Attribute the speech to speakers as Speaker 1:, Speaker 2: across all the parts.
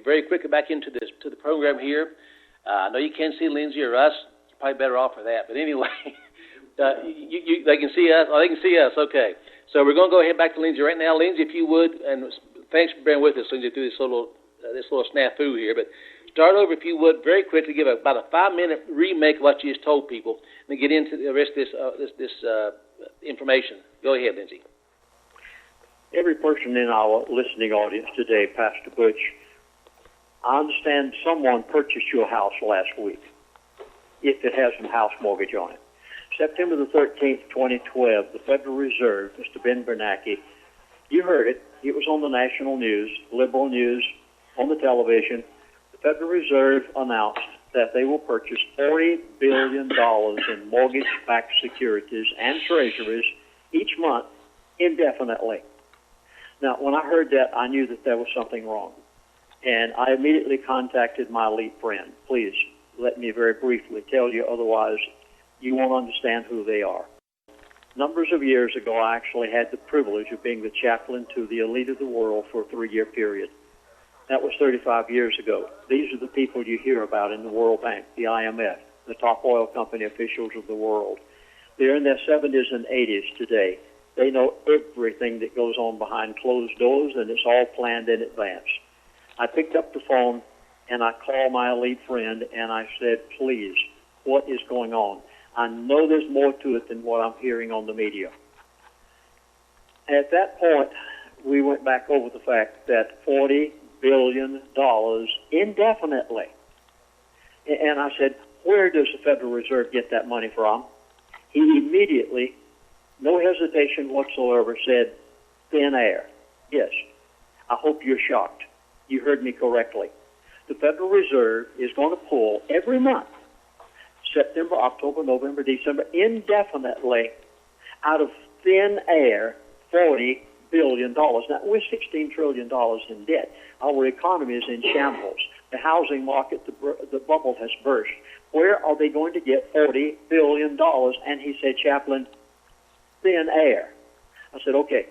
Speaker 1: very quickly back into the program here. I know you can't see Lindsey or us. You're probably better off for that. But anyway, they can see us. Oh, they can see us. Okay. So we're going to go ahead back to Lindsey right now. Lindsey, if you would, and thanks for bearing with us, Lindsey, through this little snafu here. But start over, if you would, very quickly. Give about a 5-minute remake of what you just told people, and then get into the rest of this information. Go ahead, Lindsey.
Speaker 2: Every person in our listening audience today, Pastor Butch, I understand someone purchased your house last week, if it has a house mortgage on it. September the 13th, 2012, the Federal Reserve, Mr. Ben Bernanke, you heard it. It was on the national news, liberal news, on the television. The Federal Reserve announced that they will purchase $40 billion in mortgage-backed securities and treasuries each month indefinitely. Now, when I heard that, I knew that there was something wrong. And I immediately contacted my elite friend. Please, let me very briefly tell you, otherwise you won't understand who they are. Numbers of years ago, I actually had the privilege of being the chaplain to the elite of the world for a 3-year period. That was 35 years ago. These are the people you hear about in the World Bank, the IMF, the top oil company officials of the world. They're in their 70s and 80s today. They know everything that goes on behind closed doors, and it's all planned in advance. I picked up the phone, and I called my elite friend, and I said, please, what is going on? I know there's more to it than what I'm hearing on the media. At that point, we went back over the fact that $40 billion indefinitely. And I said, where does the Federal Reserve get that money from? He immediately, no hesitation whatsoever, said, thin air. Yes, I hope you're shocked. You heard me correctly. The Federal Reserve is going to pull every month, September, October, November, December, indefinitely, out of thin air, $40 billion. Now, we're $16 trillion in debt. Our economy is in shambles. The housing market, the bubble has burst. Where are they going to get $40 billion? And he said, Chaplain, thin air. I said, okay,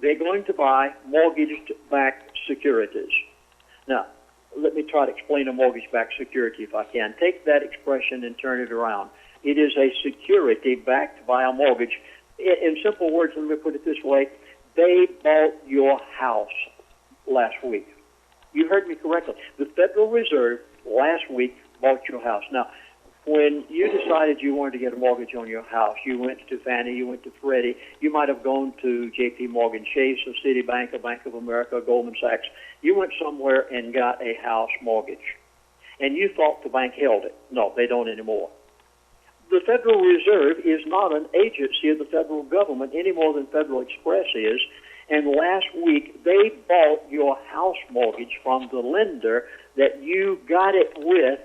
Speaker 2: they're going to buy mortgage-backed securities. Now, let me try to explain a mortgage-backed security if I can. Take that expression and turn it around. It is a security backed by a mortgage. In simple words, let me put it this way. They bought your house last week. You heard me correctly. The Federal Reserve last week bought your house. Now, when you decided you wanted to get a mortgage on your house, you went to Fannie, you went to Freddie, you might have gone to J.P. Morgan Chase, or Citibank, or Bank of America, or Goldman Sachs. You went somewhere and got a house mortgage. And you thought the bank held it. No, they don't anymore. The Federal Reserve is not an agency of the federal government any more than Federal Express is. And last week, they bought your house mortgage from the lender that you got it with.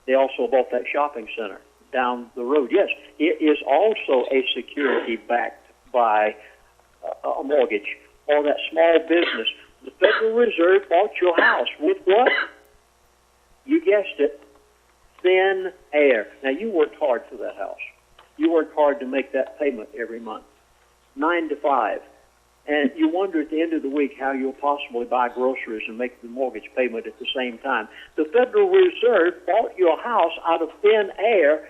Speaker 2: They also bought that shopping center down the road. Yes, it is also a security backed by a mortgage, or that small business. The Federal Reserve bought your house with what? You guessed it, thin air. Now, you worked hard for that house. You worked hard to make that payment every month, 9 to 5. And you wonder at the end of the week how you'll possibly buy groceries and make the mortgage payment at the same time. The Federal Reserve bought your house out of thin air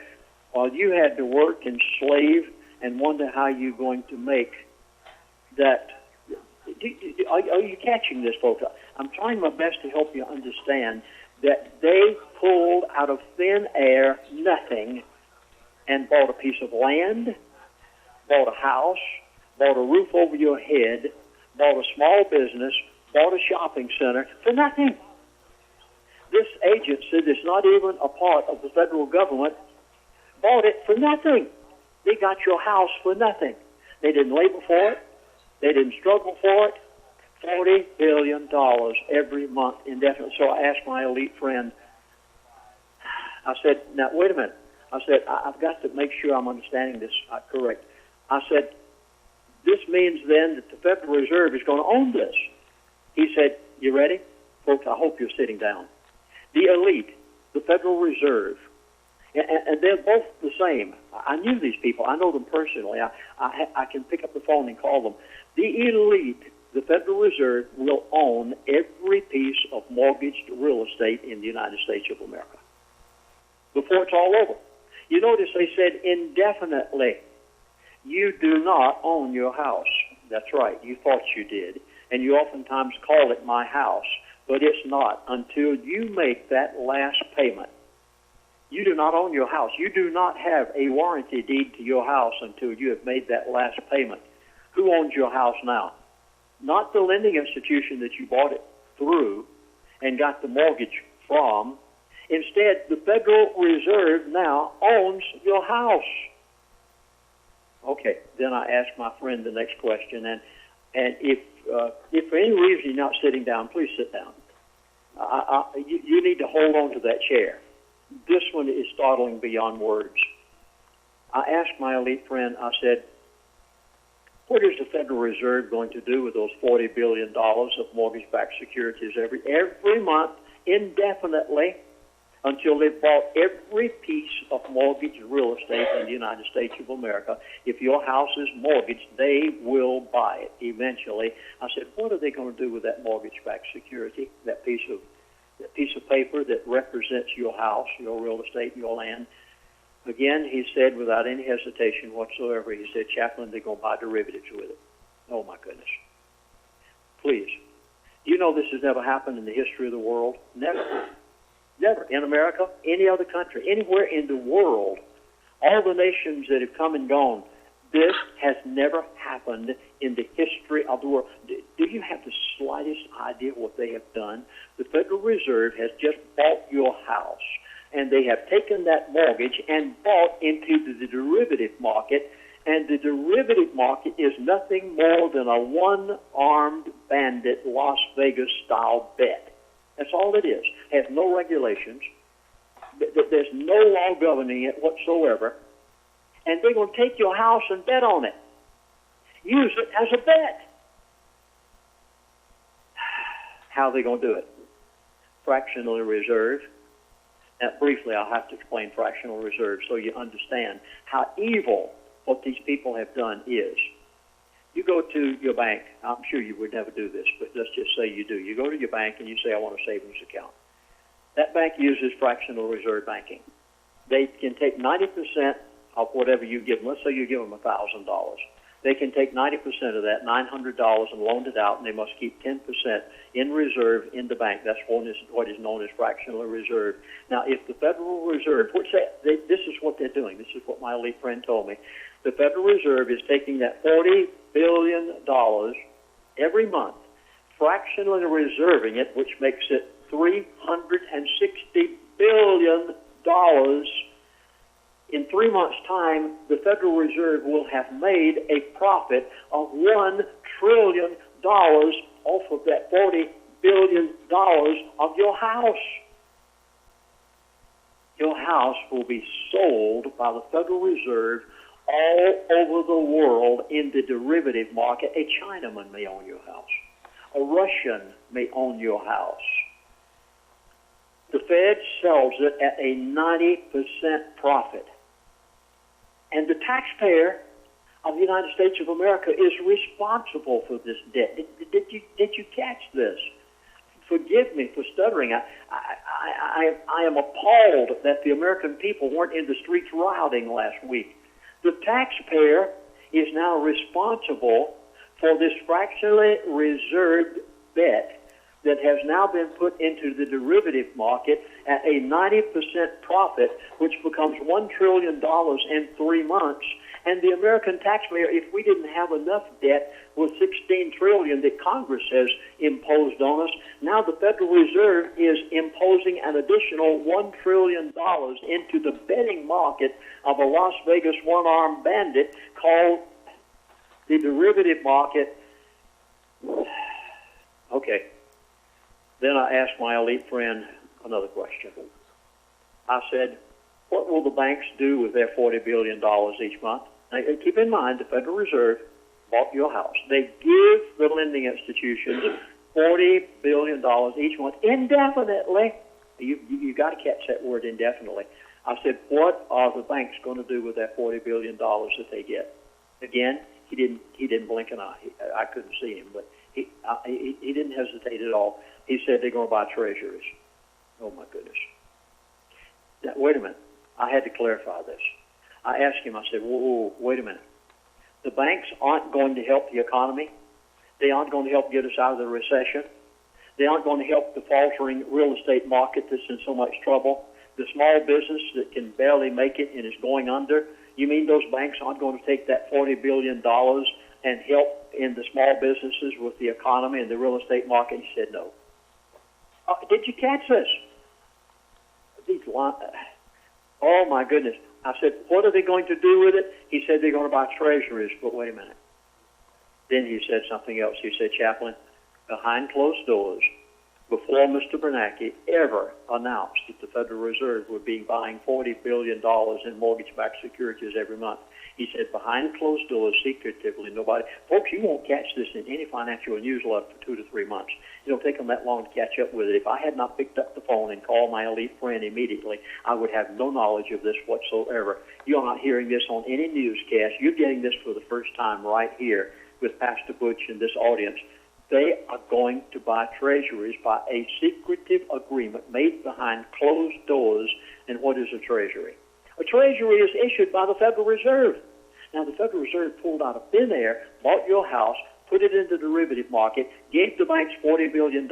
Speaker 2: while you had to work and slave and wonder how you're going to make that. Are you catching this, folks? I'm trying my best to help you understand that they pulled out of thin air nothing and bought a piece of land, bought a house, bought a roof over your head, bought a small business, bought a shopping center for nothing. This agency that's not even a part of the federal government bought it for nothing. They got your house for nothing. They didn't labor for it. They didn't struggle for it. $40 billion every month indefinitely. So I asked my elite friend, I said, now, wait a minute. I said, I've got to make sure I'm understanding this correct. I said, this means then that the Federal Reserve is going to own this. He said, you ready? Folks, I hope you're sitting down. The elite, the Federal Reserve, and they're both the same. I knew these people. I know them personally. I can pick up the phone and call them. The elite the Federal Reserve will own every piece of mortgaged real estate in the United States of America before it's all over. You notice they said indefinitely. You do not own your house. That's right. You thought you did. And you oftentimes call it my house, but it's not until you make that last payment. You do not own your house. You do not have a warranty deed to your house until you have made that last payment. Who owns your house now? Not the lending institution that you bought it through and got the mortgage from. Instead, the Federal Reserve now owns your house. Okay, then I ask my friend the next question, and if for any reason you're not sitting down, please sit down. You need to hold on to that chair. This one is startling beyond words. I asked my elite friend, I said, what is the Federal Reserve going to do with those $40 billion of mortgage-backed securities every month indefinitely until they've bought every piece of mortgaged real estate in the United States of America? If your house is mortgaged, they will buy it eventually. I said, what are they going to do with that mortgage-backed security, that piece of paper that represents your house, your real estate, your land? Again, he said without any hesitation whatsoever, he said, Chaplain, they're going to buy derivatives with it. Oh, my goodness. Please. You know this has never happened in the history of the world? Never. Never. In America, any other country, anywhere in the world, all the nations that have come and gone, this has never happened in the history of the world. Do you have the slightest idea what they have done? The Federal Reserve has just bought your house, and they have taken that mortgage and bought into the derivative market, and the derivative market is nothing more than a one-armed bandit Las Vegas-style bet. That's all it is. It has no regulations. There's no law governing it whatsoever. And they're going to take your house and bet on it. Use it as a bet. How are they going to do it? Fractional reserve. Now, briefly, I'll have to explain fractional reserve so you understand how evil what these people have done is. You go to your bank. I'm sure you would never do this, but let's just say you do. You go to your bank and you say, I want a savings account. That bank uses fractional reserve banking. They can take 90% of whatever you give them. Let's say you give them $1,000. They can take 90% of that, $900, and loan it out, and they must keep 10% in reserve in the bank. That's what is known as fractional reserve. Now, if the Federal Reserve, this is what they're doing. This is what my elite friend told me. The Federal Reserve is taking that $40 billion every month, fractionally reserving it, which makes it $360 billion. In 3 months' time, the Federal Reserve will have made a profit of $1 trillion off of that $40 billion of your house. Your house will be sold by the Federal Reserve all over the world in the derivative market. A Chinaman may own your house. A Russian may own your house. The Fed sells it at a 90% profit. And the taxpayer of the United States of America is responsible for this debt. Did you catch this? Forgive me for stuttering. I am appalled that the American people weren't in the streets rioting last week. The taxpayer is now responsible for this fractionally reserved debt that has now been put into the derivative market at a 90% profit, which becomes $1 trillion in 3 months. And the American taxpayer, if we didn't have enough debt with $16 trillion that Congress has imposed on us, now the Federal Reserve is imposing an additional $1 trillion into the betting market of a Las Vegas one-armed bandit called the derivative market. Okay. Then I asked my elite friend another question. I said, what will the banks do with their $40 billion each month? Now, keep in mind, the Federal Reserve bought your house. They give the lending institutions $40 billion each month indefinitely. You got to catch that word indefinitely. I said, what are the banks going to do with that $40 billion that they get? Again, he didn't blink an eye. I couldn't see him, but He didn't hesitate at all. He said they're going to buy treasuries. Oh, my goodness. Now, wait a minute. I had to clarify this. I asked him, I said, whoa, wait a minute. The banks aren't going to help the economy. They aren't going to help get us out of the recession. They aren't going to help the faltering real estate market that's in so much trouble. The small business that can barely make it and is going under. You mean those banks aren't going to take that $40 billion and help in the small businesses with the economy and the real estate market? He said no. Did you catch this? Oh, my goodness. I said, what are they going to do with it? He said they're going to buy treasuries. But wait a minute. Then he said something else. He said, Chaplain, behind closed doors, before Mr. Bernanke ever announced that the Federal Reserve would be buying $40 billion in mortgage-backed securities every month, he said, behind closed doors, secretively, nobody. Folks, you won't catch this in any financial newsletter for 2 to 3 months. It'll take them that long to catch up with it. If I had not picked up the phone and called my elite friend immediately, I would have no knowledge of this whatsoever. You're not hearing this on any newscast. You're getting this for the first time right here with Pastor Butch and this audience. They are going to buy treasuries by a secretive agreement made behind closed doors. And what is a treasury? A treasury is issued by the Federal Reserve. Now, the Federal Reserve pulled out of thin air, bought your house, put it in the derivative market, gave the banks $40 billion,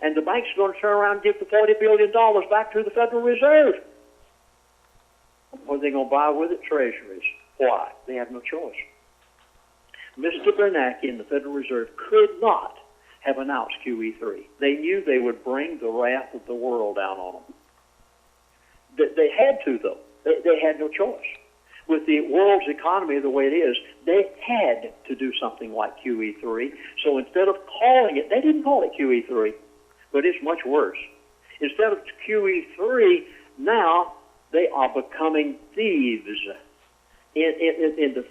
Speaker 2: and the banks are going to turn around and give the $40 billion back to the Federal Reserve. What are they going to buy with it? Treasuries. Why? They have no choice. Mr. Bernanke and the Federal Reserve could not have announced QE3. They knew they would bring the wrath of the world down on them. They had to, though. They had no choice. With the world's economy the way it is, they had to do something like QE3. So instead of calling it, they didn't call it QE3, but it's much worse. Instead of QE3, now they are becoming thieves in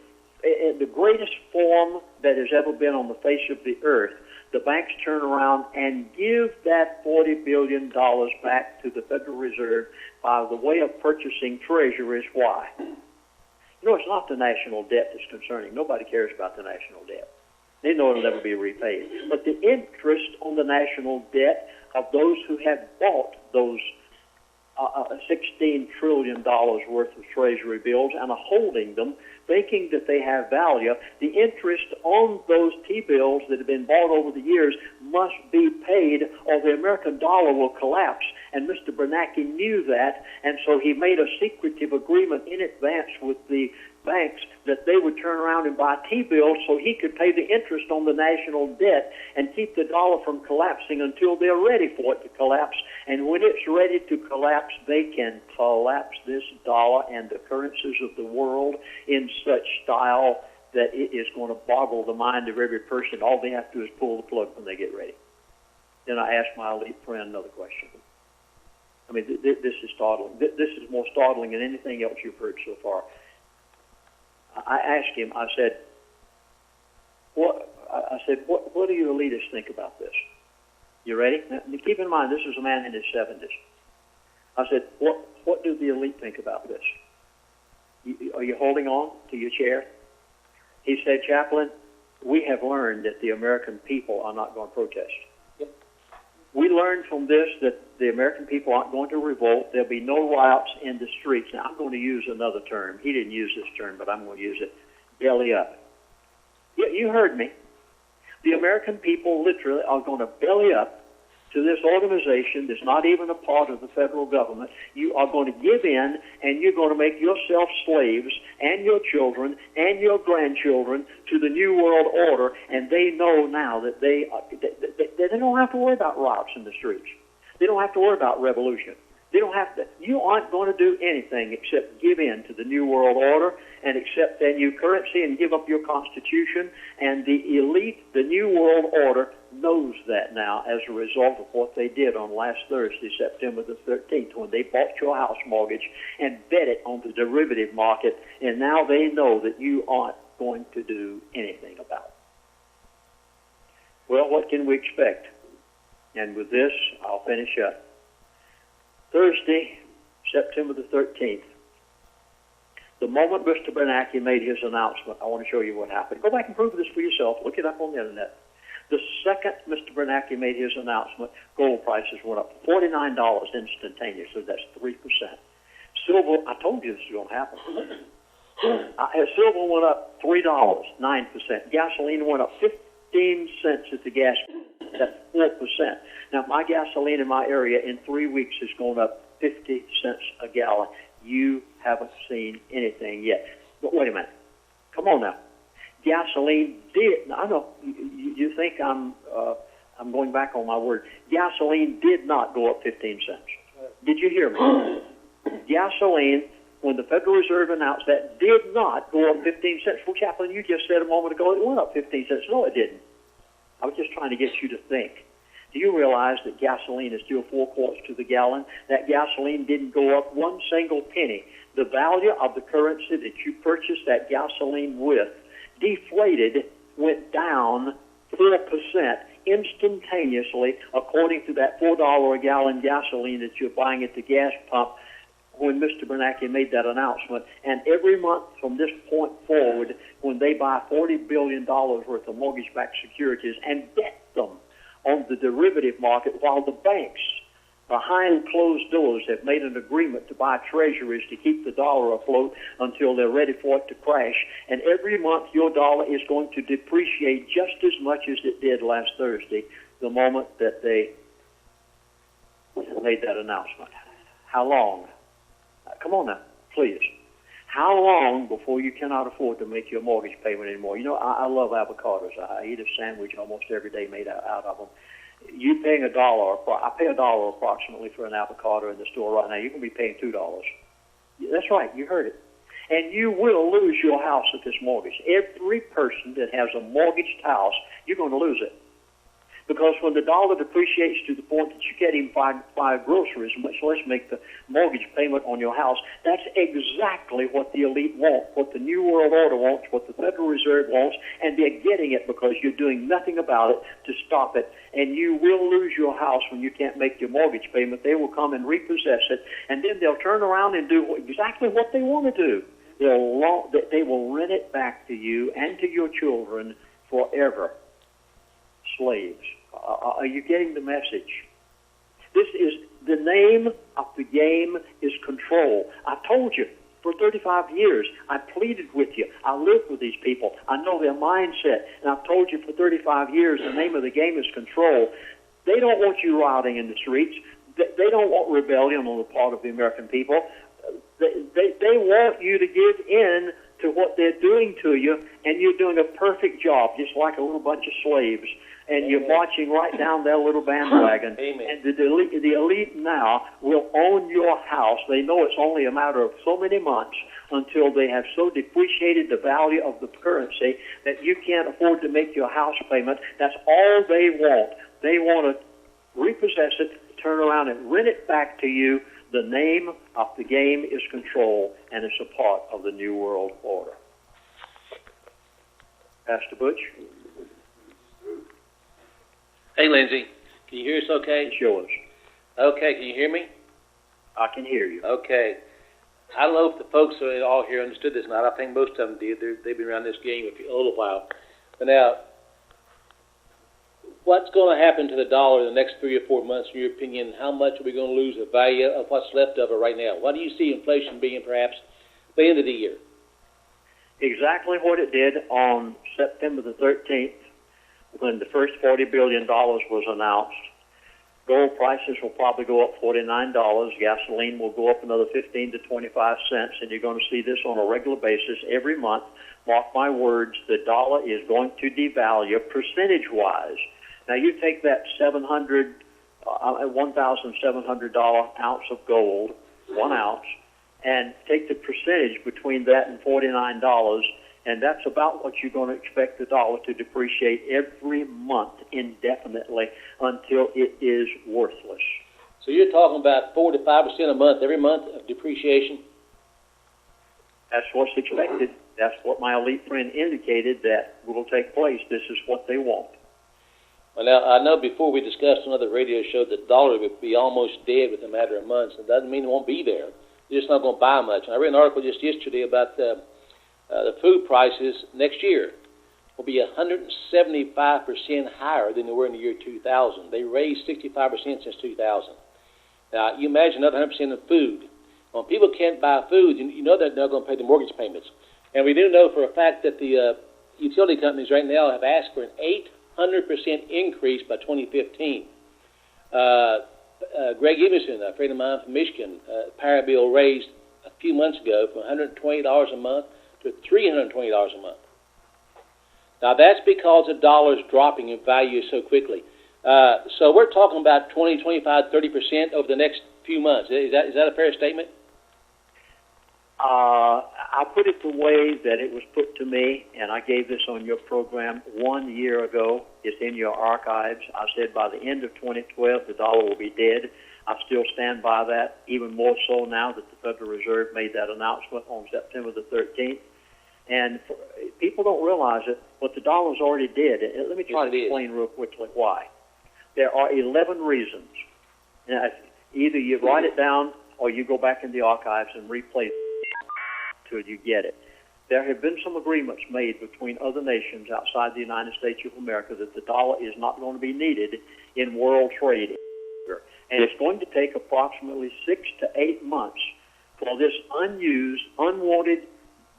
Speaker 2: the greatest form that has ever been on the face of the earth. The banks turn around and give that $40 billion back to the Federal Reserve by the way of purchasing treasuries. Why? You know, it's not the national debt that's concerning. Nobody cares about the national debt. They know it'll never be repaid. But the interest on the national debt of those who have bought those $16 trillion worth of treasury bills and are holding them, thinking that they have value, the interest on those T-bills that have been bought over the years must be paid or the American dollar will collapse. And Mr. Bernanke knew that, and so he made a secretive agreement in advance with the banks that they would turn around and buy T-bills so he could pay the interest on the national debt and keep the dollar from collapsing until they're ready for it to collapse. And when it's ready to collapse, they can collapse this dollar and the currencies of the world in such style that it is going to boggle the mind of every person. All they have to do is pull the plug when they get ready. Then I asked my elite friend another question. I mean, this is startling. This is more startling than anything else you've heard so far. I asked him, I said, what do you elitists think about this? You ready? Now, keep in mind, this is a man in his 70s. I said, what do the elite think about this? Are you holding on to your chair? He said, Chaplain, we have learned that the American people are not going to protest. Yep. We learned from this that the American people aren't going to revolt. There'll be no riots in the streets. Now, I'm going to use another term. He didn't use this term, but I'm going to use it. Belly up. You heard me. The American people literally are going to belly up to this organization that's not even a part of the federal government. You are going to give in, and you're going to make yourself slaves and your children and your grandchildren to the New World Order, and they know now that they don't have to worry about riots in the streets. They don't have to worry about revolution. They don't have to. You aren't going to do anything except give in to the New World Order and accept that new currency and give up your Constitution. And the elite, the New World Order, knows that now as a result of what they did on last Thursday, September the 13th, when they bought your house mortgage and bet it on the derivative market. And now they know that you aren't going to do anything about it. Well, what can we expect? And with this, I'll finish up. Thursday, September the 13th, the moment Mr. Bernanke made his announcement, I want to show you what happened. Go back and prove this for yourself. Look it up on the internet. The second Mr. Bernanke made his announcement, gold prices went up $49 instantaneously. That's 3%. Silver, I told you this was going to happen. Silver went up $3, 9%. Gasoline went up 15 cents at the gas. That's 4%. Now, my gasoline in my area in 3 weeks has gone up 50 cents a gallon. You haven't seen anything yet. But wait a minute. Come on now. Gasoline did. I know you think I'm going back on my word. Gasoline did not go up 15 cents. Did you hear me? Gasoline, when the Federal Reserve announced that, did not go up 15 cents. Well, Chaplain, you just said a moment ago it went up 15 cents. No, it didn't. I was just trying to get you to think. Do you realize that gasoline is still 4 quarts to the gallon? That gasoline didn't go up one single penny. The value of the currency that you purchased that gasoline with deflated, went down 4% instantaneously, according to that $4 a gallon gasoline that you're buying at the gas pump when Mr. Bernanke made that announcement. And every month from this point forward, when they buy $40 billion worth of mortgage-backed securities and bet them on the derivative market, while the banks behind closed doors have made an agreement to buy treasuries to keep the dollar afloat until they're ready for it to crash. And every month your dollar is going to depreciate just as much as it did last Thursday, the moment that they made that announcement. How long? Come on now, please. How long before you cannot afford to make your mortgage payment anymore? You know, I love avocados. I eat a sandwich almost every day made out of them. You paying $1, I pay $1 approximately for an avocado in the store right now. You can be paying $2. That's right, you heard it. And you will lose your house with this mortgage. Every person that has a mortgaged house, you're going to lose it. Because when the dollar depreciates to the point that you can't even buy groceries, much less make the mortgage payment on your house, that's exactly what the elite want, what the New World Order wants, what the Federal Reserve wants, and they're getting it because you're doing nothing about it to stop it. And you will lose your house when you can't make your mortgage payment. They will come and repossess it, and then they'll turn around and do exactly what they want to do. They will rent it back to you and to your children forever. Slaves. Are you getting the message? This is the name of the game is control. I told you for 35 years. I pleaded with you. I lived with these people. I know their mindset. And I've told you for 35 years the name of the game is control. They don't want you rioting in the streets. They don't want rebellion on the part of the American people. They want you to give in to what they're doing to you, and you're doing a perfect job, just like a little bunch of slaves. And Amen. You're marching right down their little bandwagon.
Speaker 1: Amen.
Speaker 2: And the elite now will own your house. They know it's only a matter of so many months until they have so depreciated the value of the currency that you can't afford to make your house payment. That's all they want. They want to repossess it, turn around and rent it back to you. The name of the game is control, and it's a part of the New World Order. Pastor Butch?
Speaker 1: Hey, Lindsey. Can you hear us okay?
Speaker 2: It's yours.
Speaker 1: Okay, can you hear me?
Speaker 2: I can hear you.
Speaker 1: Okay. I don't know if the folks all here understood this or not. I think most of them did. They've been around this game a little while. But now, what's going to happen to the dollar in the next 3 or 4 months, in your opinion? How much are we going to lose the value of what's left of it right now? What do you see inflation being perhaps by the end of the year?
Speaker 2: Exactly what it did on September the 13th when the first $40 billion was announced. Gold prices will probably go up $49. Gasoline will go up another 15 to 25 cents, and you're going to see this on a regular basis every month. Mark my words, the dollar is going to devalue percentage-wise. Now, you take that $1,700 ounce of gold, 1 ounce, and take the percentage between that and $49, and that's about what you're going to expect the dollar to depreciate every month indefinitely until it is worthless.
Speaker 1: So you're talking about 4 to 5% a month, every month of depreciation?
Speaker 2: That's what's expected. That's what my elite friend indicated that will take place. This is what they want.
Speaker 1: Well, now, I know before we discussed on another radio show that the dollar would be almost dead within a matter of months. It doesn't mean it won't be there. You're just not going to buy much. And I read an article just yesterday about the food prices next year. will be 175% higher than they were in the year 2000. They raised 65% since 2000. Now, you imagine another 100% in food. When people can't buy food, you know that they're going to pay the mortgage payments. And we do know for a fact that the utility companies right now have asked for an 800% increase by 2015. Greg Emerson, a friend of mine from Michigan, power bill raised a few months ago from $120 a month to $320 a month. Now, that's because the dollar's dropping in value so quickly. So we're talking about 20, 25, 30% over the next few months. Is that a fair statement?
Speaker 2: I put it the way that it was put to me, and I gave this on your program 1 year ago. It's in your archives. I said by the end of 2012, the dollar will be dead. I still stand by that, even more so now that the Federal Reserve made that announcement on September the 13th. And people don't realize it, but the dollar's already dead. Let me try to explain real quickly why. There are 11 reasons. Now, either you write it down or you go back in the archives and replay it till you get it. There have been some agreements made between other nations outside the United States of America that the dollar is not going to be needed in world trade. And it's going to take approximately 6 to 8 months for this unused, unwanted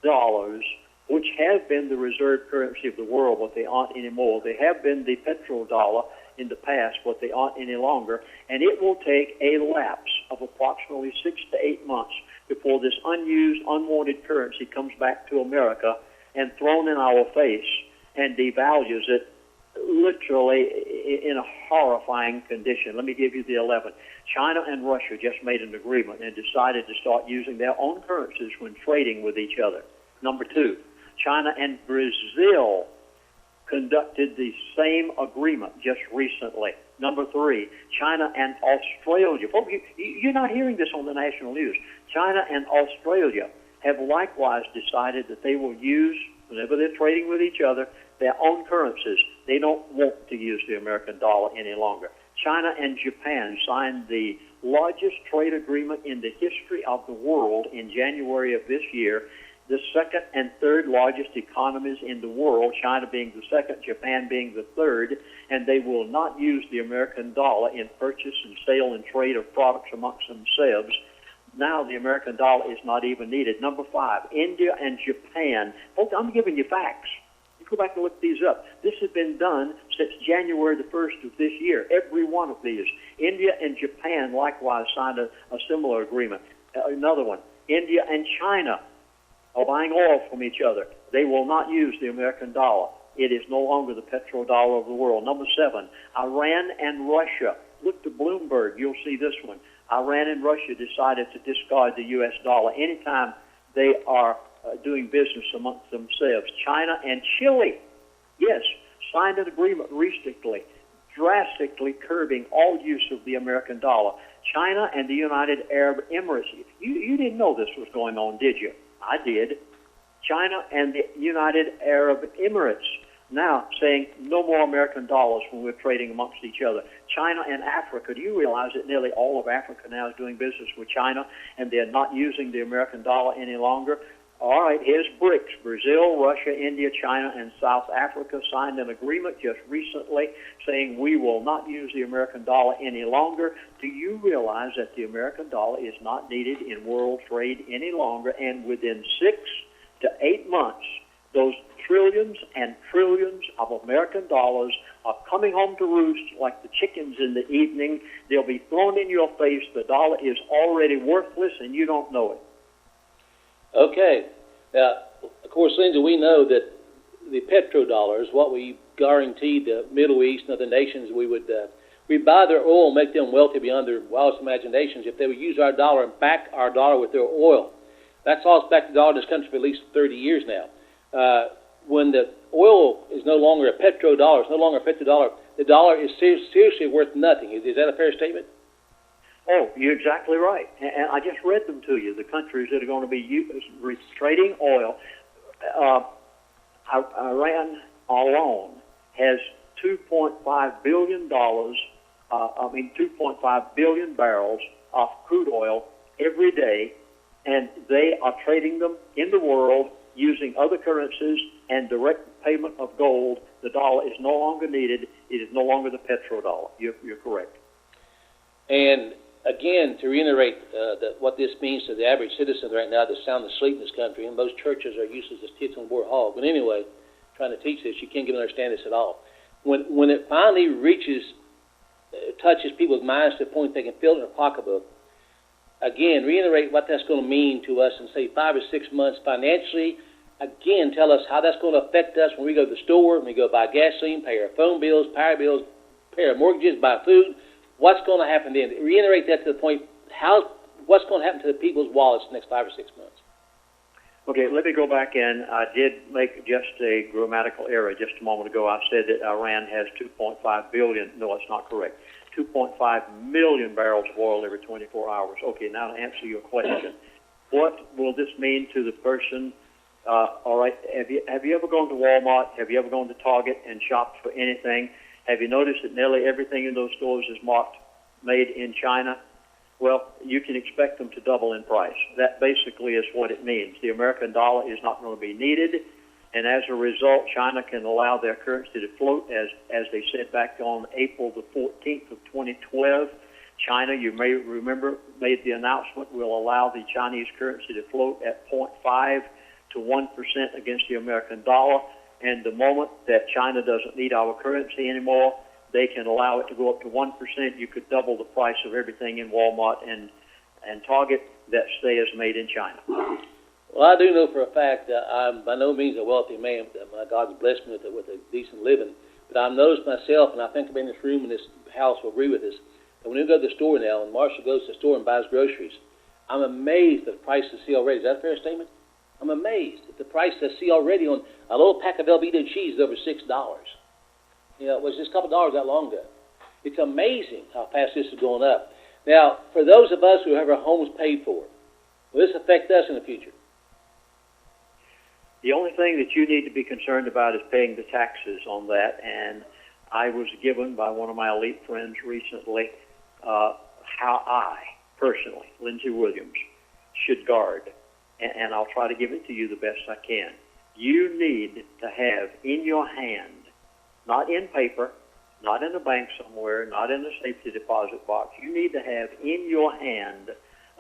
Speaker 2: dollars, which have been the reserve currency of the world, but they aren't anymore. They have been the petrodollar in the past, but they aren't any longer. And it will take a lapse of approximately 6 to 8 months before this unused, unwanted currency comes back to America and thrown in our face and devalues it literally in a horrifying condition. Let me give you the 11. China and Russia just made an agreement and decided to start using their own currencies when trading with each other. Number 2, China and Brazil conducted the same agreement just recently. Number 3, China and Australia. Folks, you're not hearing this on the national news. China and Australia have likewise decided that they will use, whenever they're trading with each other, their own currencies. They don't want to use the American dollar any longer. China and Japan signed the largest trade agreement in the history of the world in January of this year. The second and third largest economies in the world, China being the second, Japan being the third, and they will not use the American dollar in purchase and sale and trade of products amongst themselves. Now the American dollar is not even needed. Number 5, India and Japan. Folks, I'm giving you facts. You go back and look these up. This has been done since January the 1st of this year, every one of these. India and Japan likewise signed a similar agreement. Another one, India and China are buying oil from each other. They will not use the American dollar. It is no longer the petrodollar of the world. Number 7, Iran and Russia. Look to Bloomberg. You'll see this one. Iran and Russia decided to discard the U.S. dollar anytime they are doing business amongst themselves. China and Chile, yes, signed an agreement recently, drastically curbing all use of the American dollar. China and the United Arab Emirates. You didn't know this was going on, did you? I did. China and the United Arab Emirates now saying no more American dollars when we're trading amongst each other. China and Africa. Do you realize that nearly all of Africa now is doing business with China and they're not using the American dollar any longer? All right, here's BRICS. Brazil, Russia, India, China, and South Africa signed an agreement just recently saying we will not use the American dollar any longer. Do you realize that the American dollar is not needed in world trade any longer? And within 6 to 8 months, those trillions and trillions of American dollars are coming home to roost like the chickens in the evening. They'll be thrown in your face. The dollar is already worthless, and you don't know it. Okay. Now, of course, Lindsey, we know that the petrodollars, what we guaranteed the Middle East and other nations, we'd buy their oil and make them wealthy beyond their wildest imaginations if they would use our dollar and back our dollar with their oil. That's all it's backed the dollar in this country for at least 30 years now. When the oil is no longer a petrodollar, it's no longer a petrodollar, the dollar is seriously worth nothing. Is that a fair statement? Oh, you're exactly right. And I just read them to you, the countries that are going to be trading oil. Iran alone has $2.5 billion, 2.5 billion barrels of crude oil every day, and they are trading them in the world using other currencies and direct payment of gold, the dollar is no longer needed. It is no longer the petrodollar. You're correct.
Speaker 1: And again, to reiterate what this means to the average citizen right now that's sound asleep in this country, and most churches are useless as tits on board hog. But anyway, trying to teach this, you can't get them to understand this at all. When it finally touches people's minds to the point they can feel it in their pocketbook, again, reiterate what that's going to mean to us in, say, 5 or 6 months financially. Again, tell us how that's going to affect us when we go to the store, when we go buy gasoline, pay our phone bills, power bills, pay our mortgages, buy food. What's going to happen then? Reiterate that to the point, what's going to happen to the people's wallets in the next 5 or 6 months?
Speaker 2: Okay, let me go back in. I did make just a grammatical error just a moment ago. I said that Iran has 2.5 billion. No, that's not correct. 2.5 million barrels of oil every 24 hours. Okay, now to answer your question. What will this mean to the person? All right, have you ever gone to Walmart? Have you ever gone to Target and shopped for anything? Have you noticed that nearly everything in those stores is marked made in China? Well, you can expect them to double in price. That basically is what it means. The American dollar is not going to be needed, and as a result, China can allow their currency to float. As they said back on April the 14th of 2012, China, you may remember, made the announcement will allow the Chinese currency to float at 0.5 to 1% against the American dollar. And the moment that China doesn't need our currency anymore, they can allow it to go up to 1%. You could double the price of everything in Walmart and Target that says made in China.
Speaker 1: Well, I do know for a fact that I'm by no means a wealthy man. My God's blessed me with a decent living. But I've noticed myself, and I think everybody in this room and this house will agree with this, that when you go to the store now, and Marshall goes to the store and buys groceries, I'm amazed at the price I see already. Is that a fair statement? I'm amazed at the price I see already on a little pack of Velveeta cheese is over $6. You know, it was just a couple of dollars that long ago. It's amazing how fast this is going up. Now, for those of us who have our homes paid for, will this affect us in the future?
Speaker 2: The only thing that you need to be concerned about is paying the taxes on that. And I was given by one of my elite friends recently how I, personally, Lindsey Williams, should guard. And I'll try to give it to you the best I can. You need to have in your hand, not in paper, not in a bank somewhere, not in a safety deposit box, you need to have in your hand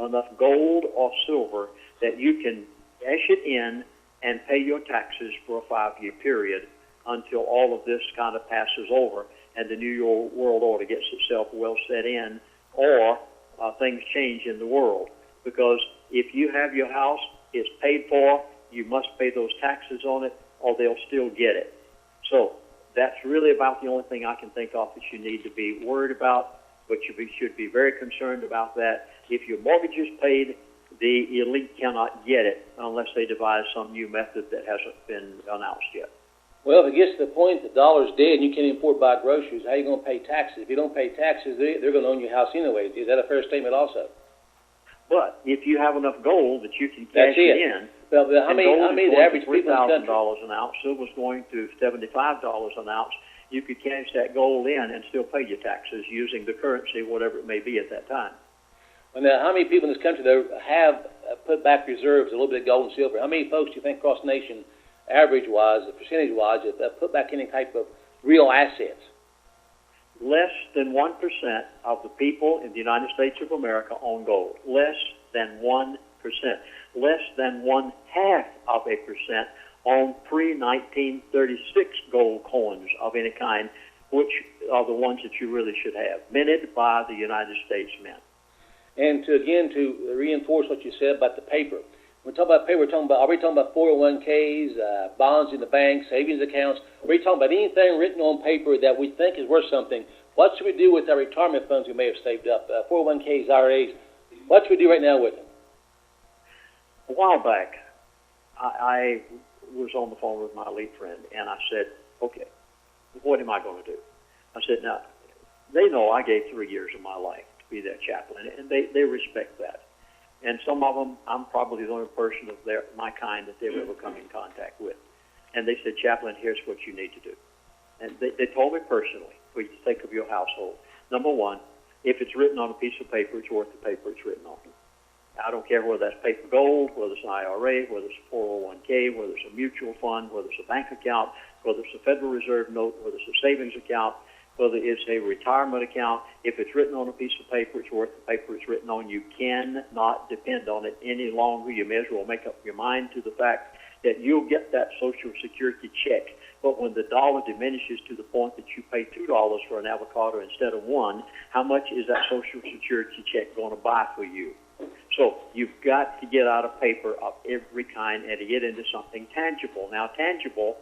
Speaker 2: enough gold or silver that you can cash it in and pay your taxes for a 5-year period until all of this kind of passes over and the New World Order gets itself well set in, or things change in the world. Because if you have your house, it's paid for, you must pay those taxes on it, or they'll still get it. So that's really about the only thing I can think of that you need to be worried about, but you should be very concerned about that. If your mortgage is paid, the elite cannot get it unless they devise some new method that hasn't been announced yet.
Speaker 1: Well, if it gets to the point the dollar's dead and you can't afford to buy groceries, how are you going to pay taxes? If you don't pay taxes, they're going to own your house anyway. Is that a fair statement also?
Speaker 2: But if you have enough gold that you can cash it in,
Speaker 1: well, how many the average people in the country?
Speaker 2: $3,000 an ounce, silver's going to $75 an ounce. You could cash that gold in and still pay your taxes using the currency, whatever it may be at that time.
Speaker 1: Well, now, how many people in this country though have put back reserves, a little bit of gold and silver? How many folks do you think across the nation, average-wise, percentage-wise, have put back any type of real assets?
Speaker 2: Less than 1% of the people in the United States of America own gold. Less than 1%. Less than 0.5% own pre-1936 gold coins of any kind, which are the ones that you really should have, minted by the United States Mint.
Speaker 1: And to reinforce what you said about the paper, when we talk about paper, are we talking about 401ks, bonds in the bank, savings accounts? Are we talking about anything written on paper that we think is worth something? What should we do with our retirement funds we may have saved up, 401ks, IRAs? What should we do right now with them?
Speaker 2: A while back, I was on the phone with my elite friend, and I said, okay, what am I going to do? I said, now, they know I gave 3 years of my life to be their chaplain, and they respect that. And some of them, I'm probably the only person of my kind that they've ever come in contact with. And they said, Chaplain, here's what you need to do. And they told me personally, for you to think of your household. Number one, if it's written on a piece of paper, it's worth the paper it's written on. I don't care whether that's paper gold, whether it's an IRA, whether it's a 401k, whether it's a mutual fund, whether it's a bank account, whether it's a Federal Reserve note, whether it's a savings account, whether it's a retirement account. If it's written on a piece of paper, it's worth the paper it's written on. You cannot depend on it any longer. You may as well make up your mind to the fact that you'll get that Social Security check. But when the dollar diminishes to the point that you pay $2 for an avocado instead of $1, how much is that Social Security check going to buy for you? So you've got to get out of paper of every kind and to get into something tangible. Now, tangible,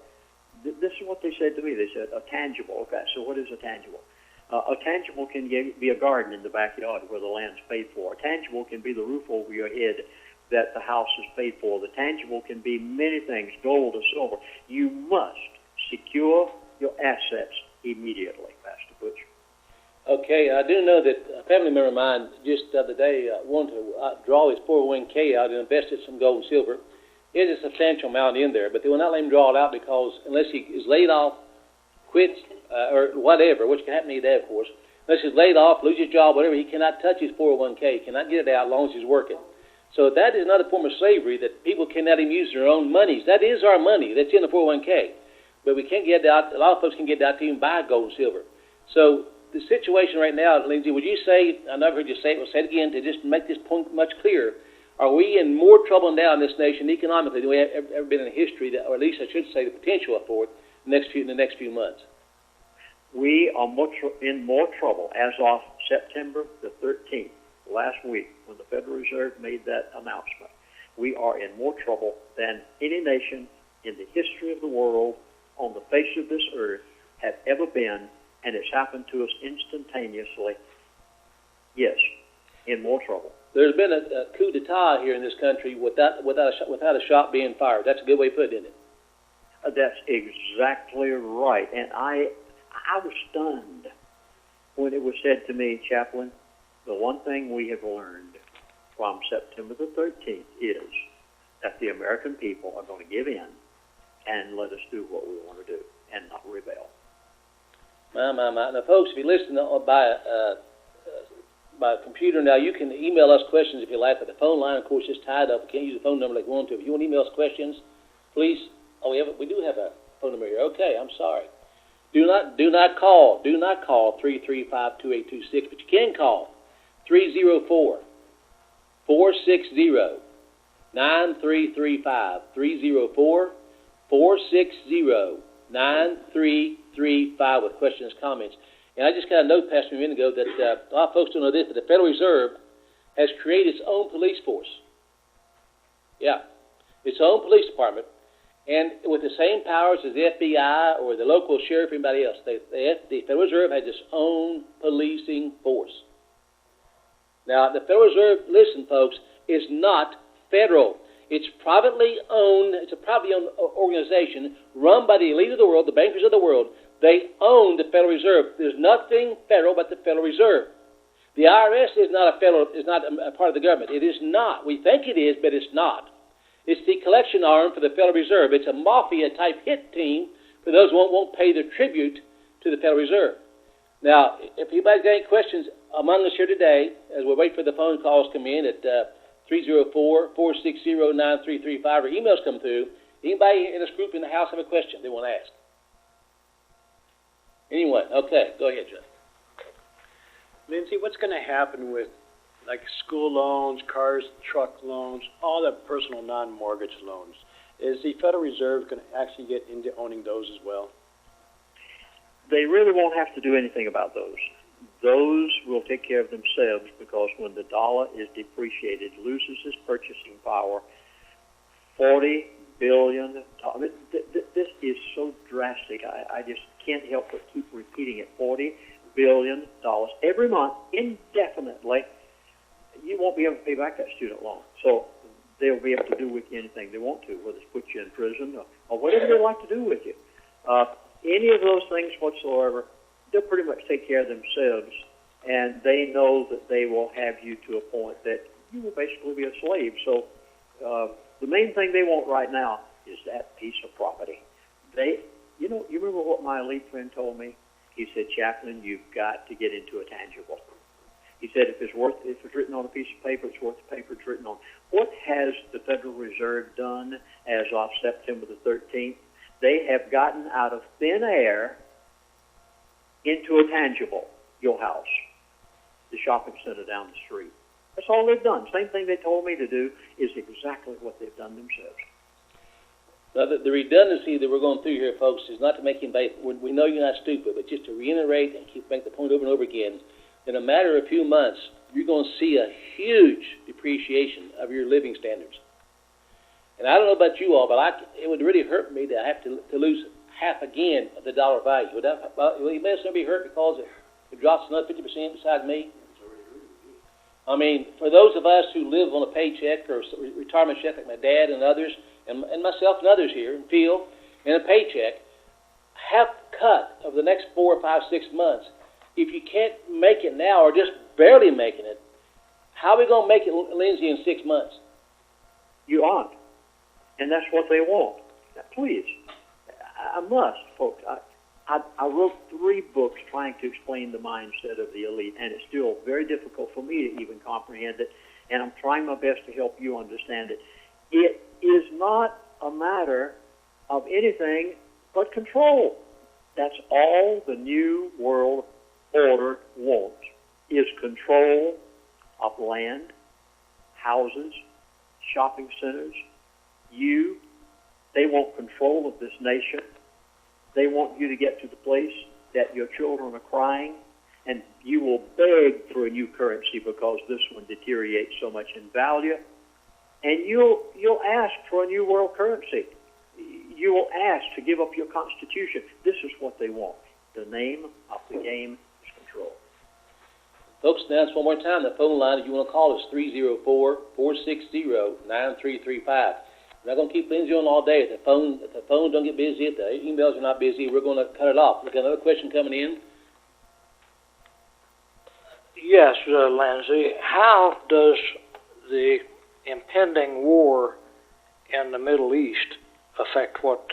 Speaker 2: this is what they said to me. They said, a tangible. Okay, so what is a tangible? A tangible can be a garden in the backyard where the land's paid for. A tangible can be the roof over your head that the house is paid for. The tangible can be many things, gold or silver. You must secure your assets immediately, Pastor Butch.
Speaker 1: Okay, I do know that a family member of mine just the other day wanted to draw his 401k out and invest in some gold and silver. There's a substantial amount in there, but they will not let him draw it out because unless he is laid off, quits, or whatever, which can happen any day, of course, unless he's laid off, loses his job, whatever, he cannot touch his 401k, cannot get it out as long as he's working. So that is another form of slavery, that people cannot even use their own monies. That is our money that's in the 401k. But we can't get it out. A lot of folks can get it out to even buy gold and silver. So the situation right now, Lindsey, would you say, I never heard you say it, we'll say it again to just make this point much clearer, are we in more trouble now in this nation economically than we have ever been in history, or at least I should say the potential for it in the next few months?
Speaker 2: We are in more trouble as of September the 13th, last week, when the Federal Reserve made that announcement. We are in more trouble than any nation in the history of the world on the face of this earth have ever been, and it's happened to us instantaneously. Yes, in more trouble.
Speaker 1: There's been a coup d'etat here in this country without a shot being fired. That's a good way to put it, isn't it?
Speaker 2: That's exactly right. And I was stunned when it was said to me, Chaplain, the one thing we have learned from September the 13th is that the American people are going to give in and let us do what we want to do and not rebel.
Speaker 1: My. Now, folks, if you listen by computer now, you can email us questions if you like, but the phone line, of course, is tied up. We can't use the phone number like we want to. If you want to email us questions, please. Oh, we do have a phone number here. Okay, I'm sorry. Do not call 335-2826, but you can call 304-460-9335. 304-460-9335 with questions and comments. And I just got a note passed me a minute ago that a lot of folks don't know this, but the Federal Reserve has created its own police force. Yeah, its own police department, and with the same powers as the FBI or the local sheriff or anybody else. The Federal Reserve has its own policing force. Now, the Federal Reserve, listen, folks, is not federal. It's privately owned. It's a privately owned organization run by the elite of the world, the bankers of the world. They own the Federal Reserve. There's nothing federal but the Federal Reserve. The IRS is not a part of the government. It is not. We think it is, but it's not. It's the collection arm for the Federal Reserve. It's a mafia-type hit team for those who won't pay their tribute to the Federal Reserve. Now, if anybody's got any questions among us here today, as we wait for the phone calls to come in at 304-460-9335 or emails come through, anybody in this group in the house have a question they want to ask? Anyone? Okay, go ahead, John.
Speaker 3: Lindsey, what's going to happen with like school loans, cars, truck loans, all the personal non-mortgage loans? Is the Federal Reserve going to actually get into owning those as well?
Speaker 2: They really won't have to do anything about those. Those will take care of themselves because when the dollar is depreciated, loses its purchasing power, $40 billion. This is so drastic. I just can't help but keep repeating it. $40 billion every month, indefinitely. You won't be able to pay back that student loan. So they'll be able to do with you anything they want to, whether it's put you in prison or whatever they like to do with you. Any of those things whatsoever, they'll pretty much take care of themselves, and they know that they will have you to a point that you will basically be a slave. So the main thing they want right now is that piece of property. You remember what my elite friend told me? He said, Chaplain, you've got to get into a tangible. He said if it's written on a piece of paper, it's worth the paper it's written on. What has the Federal Reserve done as of September the 13th? They have gotten out of thin air into a tangible, your house, the shopping center down the street. That's all they've done. Same thing they told me to do is exactly what they've done themselves.
Speaker 1: Now, the redundancy that we're going through here, folks, is not to make anybody, we know you're not stupid, but just to reiterate and make the point over and over again, in a matter of a few months, you're going to see a huge depreciation of your living standards. And I don't know about you all, but it would really hurt me to have to lose half again of the dollar value. Will you may be hurt because it drops another 50% beside me? I mean, for those of us who live on a paycheck or retirement check like my dad and others, and myself and others here, and Phil, and a paycheck, half cut over the next 4 or 5, 6 months. If you can't make it now or just barely making it, how are we going to make it, Lindsey, in 6 months?
Speaker 2: You aren't. And that's what they want. Now, please, I must, folks. I wrote 3 books trying to explain the mindset of the elite, and it's still very difficult for me to even comprehend it, and I'm trying my best to help you understand it. It is not a matter of anything but control. That's all the New World Order wants, is control of land, houses, shopping centers, They want control of this nation. They want you to get to the place that your children are crying, and you will beg for a new currency because this one deteriorates so much in value. And you'll ask for a new world currency. You will ask to give up your constitution. This is what they want. The name of the game is control.
Speaker 1: Folks, now it's one more time. The phone line, if you want to call, is 304-460-9335. We're not going to keep Lindsey on all day. If the phone don't get busy, if the emails are not busy, we're going to cut it off. We've got another question coming in.
Speaker 4: Yes, Lindsey. How does the impending war in the Middle East affect what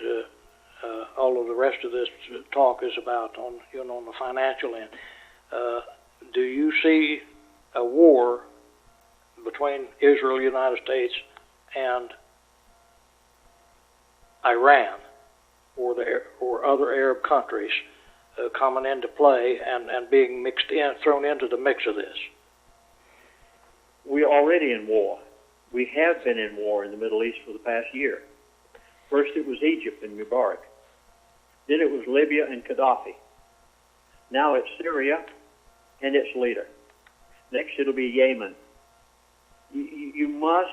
Speaker 4: all of the rest of this talk is about on the financial end? Do you see a war between Israel, the United States, and Iran or other Arab countries coming into play and being thrown into the mix of this?
Speaker 2: We're already in war. We have been in war in the Middle East for the past year. First it was Egypt and Mubarak. Then it was Libya and Gaddafi. Now it's Syria and its leader. Next it'll be Yemen. You must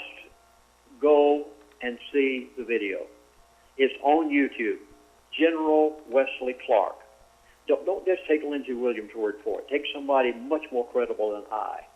Speaker 2: go and see the video. It's on YouTube. General Wesley Clark. Don't just take Lindsey Williams' word for it. Take somebody much more credible than I.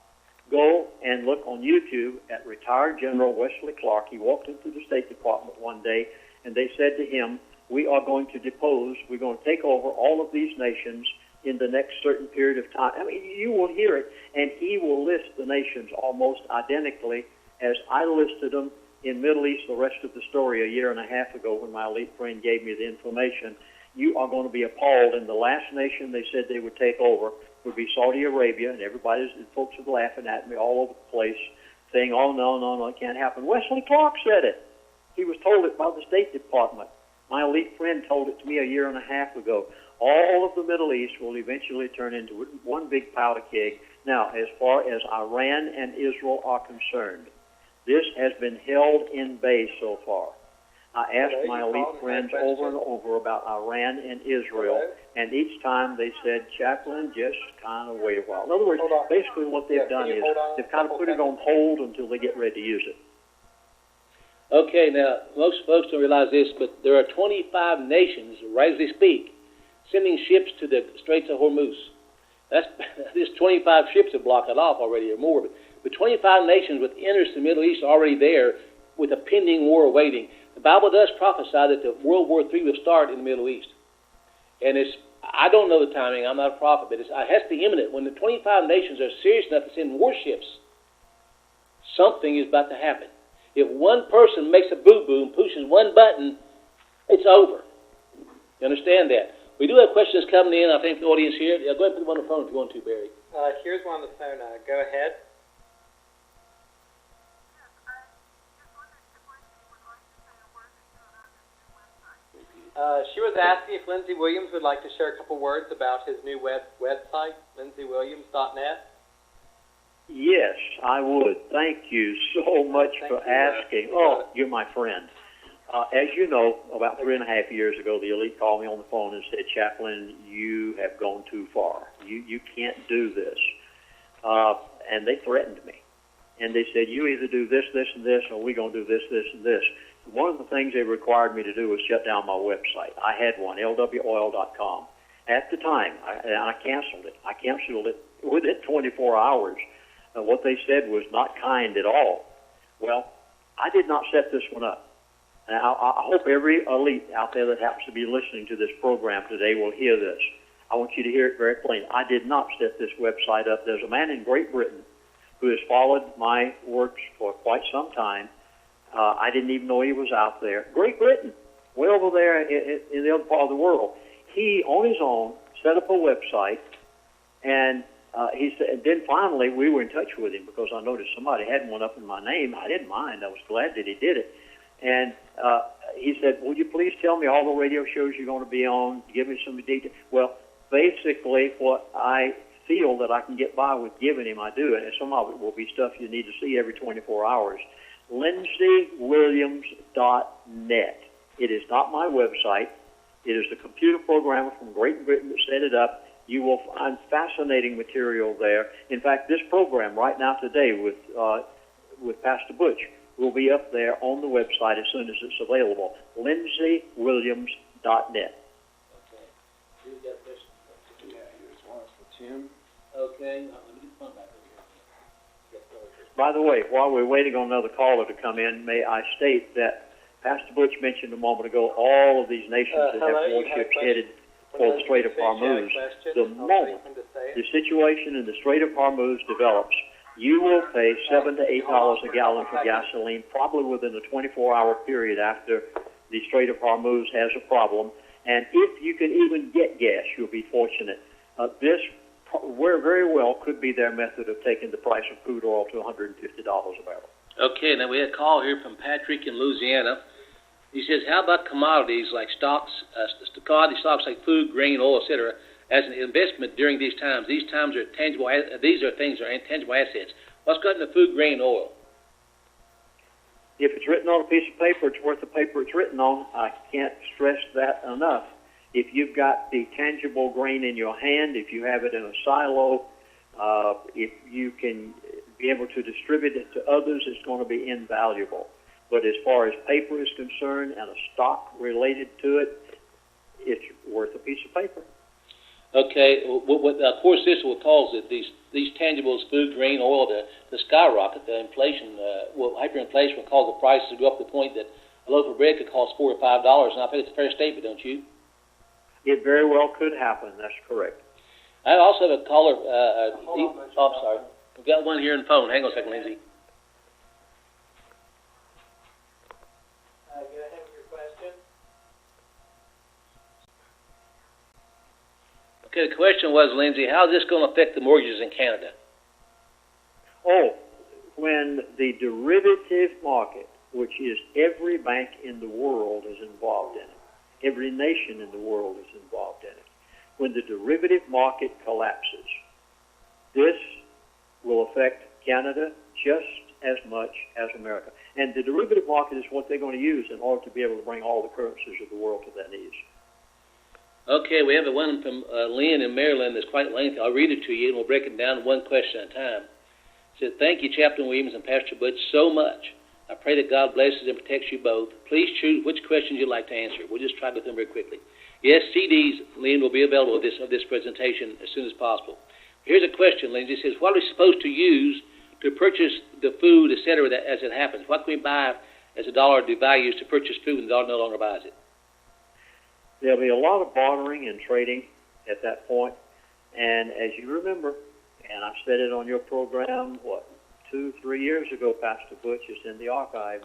Speaker 2: Go and look on YouTube at retired General Wesley Clark. He walked into the State Department one day, and they said to him, we are going to depose, we're going to take over all of these nations in the next certain period of time. I mean, you will hear it, and he will list the nations almost identically as I listed them in Middle East, the rest of the story, a year and a half ago when my elite friend gave me the information. You are going to be appalled. And the last nation they said they would take over would be Saudi Arabia, and folks are laughing at me all over the place, saying, oh, no, it can't happen. Wesley Clark said it. He was told it by the State Department. My elite friend told it to me a year and a half ago. All of the Middle East will eventually turn into one big powder keg. Now, as far as Iran and Israel are concerned, this has been held in bay so far. I asked my elite friends over and over about Iran and Israel, and each time they said, Chaplain, just kind of wait a while. In other words, basically what they've done is they've kind of put it on hold until they get ready to use it.
Speaker 1: Okay, now, most folks don't realize this, but there are 25 nations, right as they speak, sending ships to the Straits of Hormuz. There's 25 ships that block it off already or more, but 25 nations with interests in the Middle East are already there with a pending war awaiting. The Bible does prophesy that the World War III will start in the Middle East. And I don't know the timing, I'm not a prophet, but it has to be imminent. When the 25 nations are serious enough to send warships, something is about to happen. If one person makes a boo-boo and pushes one button, it's over. You understand that? We do have questions coming in, I think, the audience here. Yeah, go ahead and put them on the phone if you want to, Barry.
Speaker 5: Here's one on the phone. Go ahead. She was asking if Lindsey Williams would like to share a couple words about his new website, lindseywilliams.net.
Speaker 2: Yes, I would. Thank you so much for asking. Oh, you're my friend. As you know, about 3.5 years ago, the elite called me on the phone and said, Chaplain, you have gone too far. You can't do this. And they threatened me. And they said, you either do this, this, and this, or we're going to do this, this, and this. One of the things they required me to do was shut down my website. I had one, lwoil.com. At the time, I canceled it. I canceled it within 24 hours. What they said was not kind at all. Well, I did not set this one up. And I hope every elite out there that happens to be listening to this program today will hear this. I want you to hear it very plain. I did not set this website up. There's a man in Great Britain who has followed my works for quite some time. I didn't even know he was out there. Great Britain, way over there in the other part of the world. He, on his own, set up a website, and he said, and then finally we were in touch with him because I noticed somebody had one up in my name. I didn't mind. I was glad that he did it. And he said, would you please tell me all the radio shows you're going to be on? Give me some details. Well, basically what I feel that I can get by with giving him, I do. And some of it will be stuff you need to see every 24 hours. Lindseywilliams.net. It is not my website. It is the computer programmer from Great Britain that set it up. You will find fascinating material there. In fact, this program right now today with Pastor Butch will be up there on the website as soon as it's available. Lindseywilliams.net.
Speaker 1: Okay. Who's got this? Yeah, here's one for Tim. Okay. Let me get the phone back over here.
Speaker 2: By the way, while we're waiting on another caller to come in, may I state that Pastor Butch mentioned a moment ago all of these nations that have warships headed for the Strait of Hormuz. The moment the situation in the Strait of Hormuz develops, you will pay $7 to $8 a gallon for gasoline, probably within a 24-hour period after the Strait of Hormuz has a problem. And if you can even get gas, you'll be fortunate. This very well could be their method of taking the price of crude oil to $150 a barrel.
Speaker 1: Okay, now we had a call here from Patrick in Louisiana. He says, how about commodities like stocks, commodity stocks like food, grain, oil, etc., as an investment during these times? These times are tangible. These are things that are intangible assets. What's got in the food, grain, oil?
Speaker 2: If it's written on a piece of paper, it's worth the paper it's written on. I can't stress that enough. If you've got the tangible grain in your hand, if you have it in a silo, if you can be able to distribute it to others, it's going to be invaluable. But as far as paper is concerned and a stock related to it, it's worth a piece of paper.
Speaker 1: Okay, of course, this will cause these tangibles, food, grain, oil, to skyrocket. The inflation, hyperinflation will cause the prices to go up to the point that a loaf of bread could cost $4 or $5. And I think it's a fair statement, don't you?
Speaker 2: It very well could happen. That's correct.
Speaker 1: I also have a caller. I'm sorry. We've got one here on the phone. Hang on a second, Lindsey.
Speaker 5: Go ahead with your question.
Speaker 1: Okay, the question was, Lindsey, how is this going to affect the mortgages in Canada?
Speaker 2: Oh, when the derivative market, which is every bank in the world, is involved in it, every nation in the world is involved in it. When the derivative market collapses, this will affect Canada just as much as America. And the derivative market is what they're going to use in order to be able to bring all the currencies of the world to their knees.
Speaker 1: Okay, we have one from Lynn in Maryland that's quite lengthy. I'll read it to you, and we'll break it down one question at a time. It says, thank you, Chaplain Williams and Pastor Butch, so much. I pray that God blesses and protects you both. Please choose which questions you'd like to answer. We'll just try to go through them very quickly. Yes, CDs, Lynn, will be available of this presentation as soon as possible. Here's a question, Lindsey. It says, what are we supposed to use to purchase the food, et cetera, as it happens? What can we buy as the dollar devalues to purchase food when the dollar no longer buys it?
Speaker 2: There'll be a lot of bartering and trading at that point. And as you remember, and I said it on your program, 2-3 years ago, Pastor Butch, is in the archives.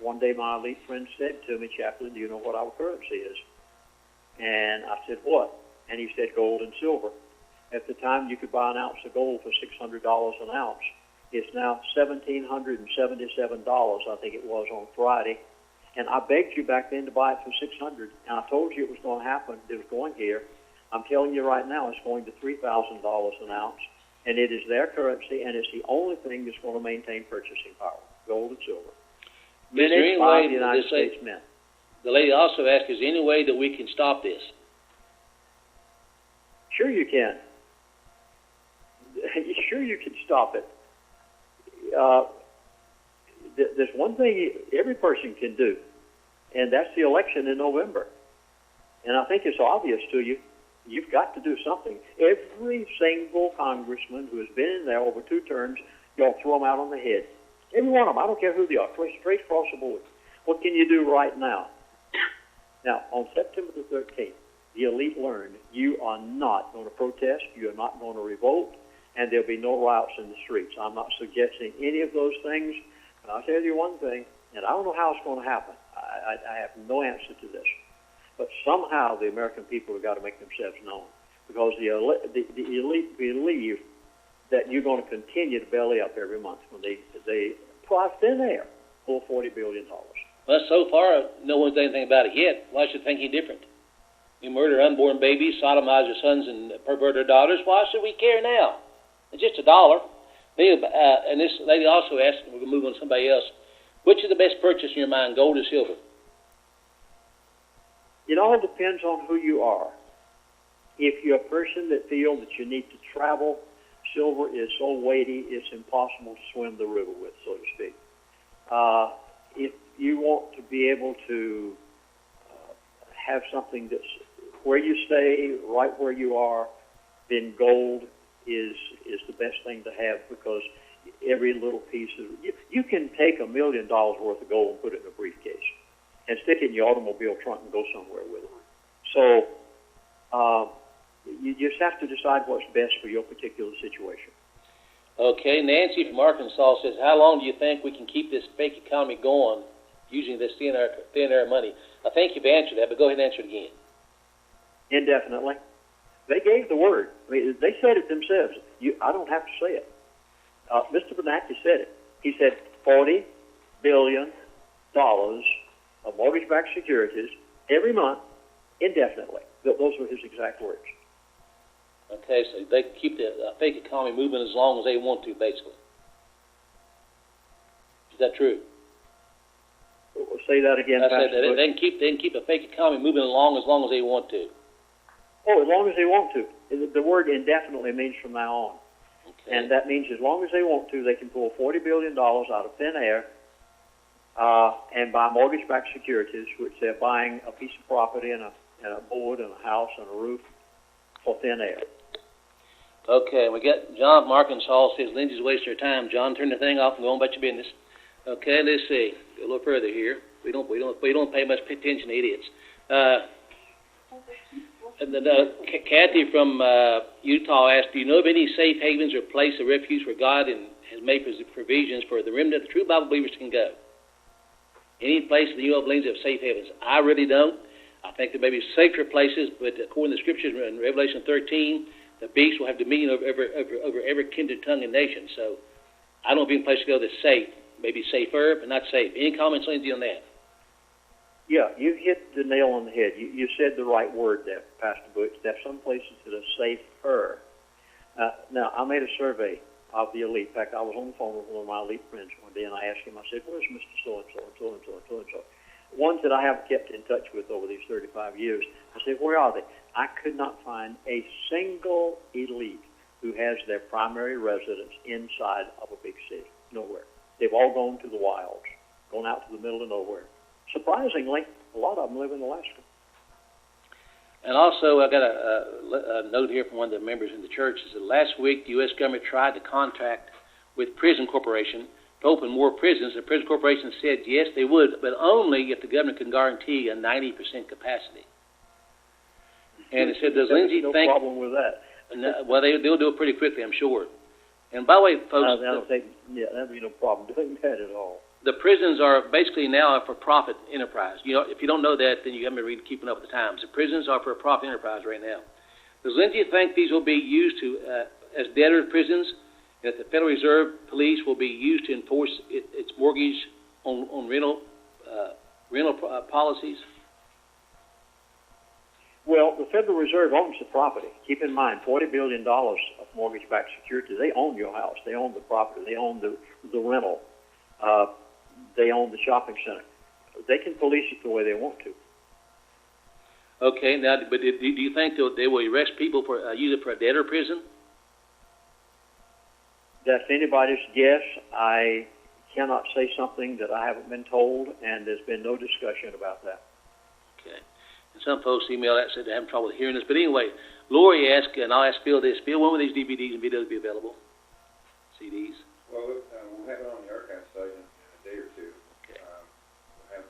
Speaker 2: One day my elite friend said to me, Chaplain, do you know what our currency is? And I said, what? And he said, gold and silver. At the time, you could buy an ounce of gold for $600 an ounce. It's now $1,777, I think it was, on Friday. And I begged you back then to buy it for $600, and I told you it was going to happen. It was going here. I'm telling you right now, it's going to $3,000 an ounce, and it is their currency, and it's the only thing that's going to maintain purchasing power, gold and silver.
Speaker 1: Is there any way,
Speaker 2: the United States Mint.
Speaker 1: The lady also asked, is there any way that we can stop this?
Speaker 2: Sure you can. Sure you can stop it. There's one thing every person can do, and that's the election in November. And I think it's obvious to you, you've got to do something. Every single congressman who has been in there over 2 terms, y'all throw them out on the head. Every one of them. I don't care who they are. Straight across the board. What can you do right now? Now, on September the 13th, the elite learned you are not going to protest, you are not going to revolt, and there'll be no riots in the streets. I'm not suggesting any of those things. And I'll tell you one thing, and I don't know how it's going to happen. I have no answer to this. But somehow the American people have got to make themselves known, because the elite believe that you're going to continue to belly up every month when they fly thin air, pull $40 billion.
Speaker 1: Well, so far, no one's done anything about it yet. Why should think any different? You murder unborn babies, sodomize their sons, and pervert their daughters. Why should we care now? It's just $1. And this lady also asked, and we're going to move on to somebody else, which is the best purchase in your mind, gold or silver?
Speaker 2: It all depends on who you are. If you're a person that feels that you need to travel, silver is so weighty it's impossible to swim the river with, so to speak. If you want to be able to have something that's where you stay, right where you are, then gold is the best thing to have, because every little piece of you can take $1 million worth of gold and put it in a briefcase and stick it in your automobile trunk and go somewhere with it. So you just have to decide what's best for your particular situation.
Speaker 1: Okay, Nancy from Arkansas says, how long do you think we can keep this fake economy going using this thin air money? I think you've answered that, but go ahead and answer it again.
Speaker 2: Indefinitely. They gave the word. I mean, they said it themselves. I don't have to say it. Mr. Bernanke said it. He said $40 billion of mortgage-backed securities every month, indefinitely. Those were his exact words.
Speaker 1: Okay, so they can keep the fake economy moving as long as they want to, basically. Is that true?
Speaker 2: Say that again, Pastor Bush.
Speaker 1: They can keep a fake economy moving along as long as they want to.
Speaker 2: Oh, as long as they want to. The word indefinitely means from now on. Okay. And that means as long as they want to, they can pull $40 billion out of thin air and buy mortgage-backed securities, which they're buying a piece of property and a board and a house and a roof for thin air.
Speaker 1: Okay, we got John from Arkansas says Lindsey's wasting her time. John, turn the thing off and go on about your business. Okay, let's see. Go a little further here. We don't pay much attention to idiots. Kathy from Utah asked, do you know of any safe havens or place of refuge where God has made provisions for the remnant of the true Bible believers can go? Any place that you know of, Lindsey, of safe havens? I really don't. I think there may be safer places, but according to the Scriptures in Revelation 13, the beast will have dominion over every kindred, tongue, and nation. So I don't know of any place to go that's safe. Maybe safer, but not safe. Any comments, Lindsey, on that? Yeah,
Speaker 2: you hit the nail on the head. You said the right word there, Pastor Butch. There are some places that are safer. Now, I made a survey of the elite. In fact, I was on the phone with one of my elite friends one day, and I asked him, I said, where's Mr. So-and-so and so-and-so and so-and-so? Ones that I haven't kept in touch with over these 35 years. I said, where are they? I could not find a single elite who has their primary residence inside of a big city. Nowhere. They've all gone to the wilds, gone out to the middle of nowhere. Surprisingly, a lot of them live in Alaska.
Speaker 1: And also, I got a note here from one of the members in the church. Is that last week the U.S. government tried to contract with Prison Corporation to open more prisons. The Prison Corporation said yes, they would, but only if the government can guarantee a 90% capacity. And it said, does Lindsey think...
Speaker 2: No problem with that.
Speaker 1: Well, they'll do it pretty quickly, I'm sure. And by the way, folks...
Speaker 2: I don't think, that'd be no problem doing that at all.
Speaker 1: The prisons are basically now a for-profit enterprise. You know, if you don't know that, then you haven't been keeping up with the times. The prisons are for a profit enterprise right now. Does Lindsey think these will be used to as debtor prisons, and that the Federal Reserve Police will be used to enforce its mortgage on rental policies?
Speaker 2: Well, the Federal Reserve owns the property. Keep in mind, $40 billion of mortgage-backed security. They own your house. They own the property. They own the rental. They own the shopping center. They can police it the way they want to.
Speaker 1: Okay, now, but do you think they will arrest people for use it for a debtor prison?
Speaker 2: That's anybody's guess. I cannot say something that I haven't been told, and there's been no discussion about that.
Speaker 1: Okay. And some folks email that said they're having trouble hearing this. But anyway, Lori asked, and I'll ask Bill this. Bill, when will these DVDs and videos be available? CDs?
Speaker 6: Well, we'll have it on the archive site in a day or two.
Speaker 1: Okay.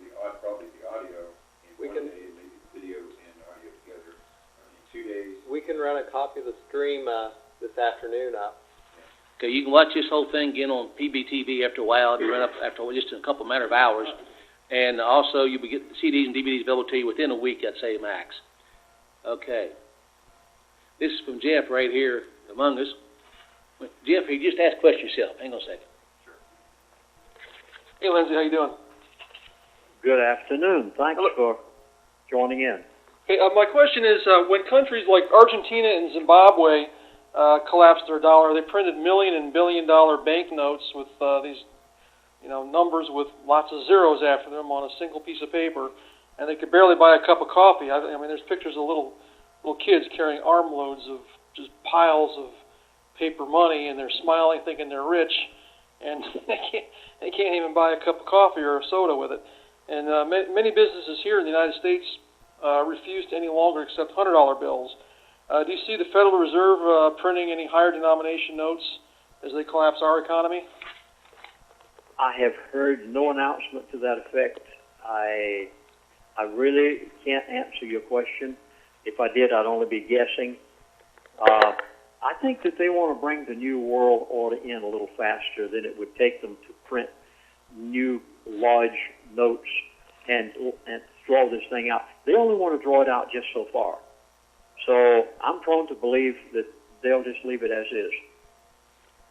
Speaker 6: We'll have probably the audio in one day, and maybe the video and audio together in 2 days.
Speaker 5: We can run a copy of the stream this afternoon up.
Speaker 1: Okay, you can watch this whole thing again on PBTV after a while. It'll run up after just a couple matter of hours. And also, you'll be getting CDs and DVDs available to you within a week, I'd say, max. Okay. This is from Jeff right here among us. Jeff, you just ask a question yourself. Hang on a second.
Speaker 6: Sure.
Speaker 7: Hey, Lindsey, how you doing?
Speaker 2: Good afternoon. Thanks for joining in.
Speaker 7: Hey, my question is, when countries like Argentina and Zimbabwe collapsed their dollar, they printed million and billion-dollar banknotes with these, numbers with lots of zeros after them on a single piece of paper, and they could barely buy a cup of coffee. I mean, there's pictures of little kids carrying armloads of just piles of paper money, and they're smiling, thinking they're rich, and they can't even buy a cup of coffee or a soda with it. And many businesses here in the United States refuse to any longer accept $100 bills. Do you see the Federal Reserve printing any higher denomination notes as they collapse our economy?
Speaker 2: I have heard no announcement to that effect. I really can't answer your question. If I did, I'd only be guessing. I think that they want to bring the New World Order in a little faster than it would take them to print new large notes and draw this thing out. They only want to draw it out just so far. So I'm prone to believe that they'll just leave it as is.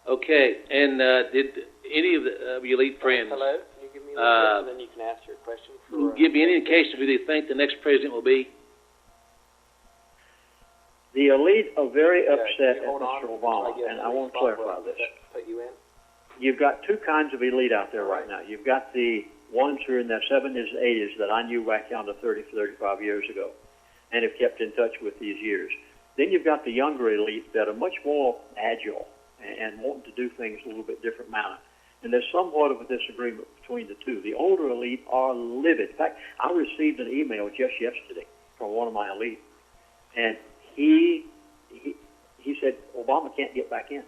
Speaker 1: Okay, and did any of your elite friends
Speaker 5: Hello? Can you give me a little bit, and then you can ask your question?
Speaker 1: give me any indication of who they think the next president will be?
Speaker 2: The elite are very upset at
Speaker 5: Hold on.
Speaker 2: Mr. Obama, and I want to clarify this.
Speaker 5: Put you in?
Speaker 2: You've got two kinds of elite out there right now. You've got the ones who are in their 70s and 80s that I knew back down to 30, 35 years ago and have kept in touch with these years. Then you've got the younger elite that are much more agile and wanting to do things a little bit different manner. And there's somewhat of a disagreement between the two. The older elite are livid. In fact, I received an email just yesterday from one of my elite, and he said Obama can't get back in.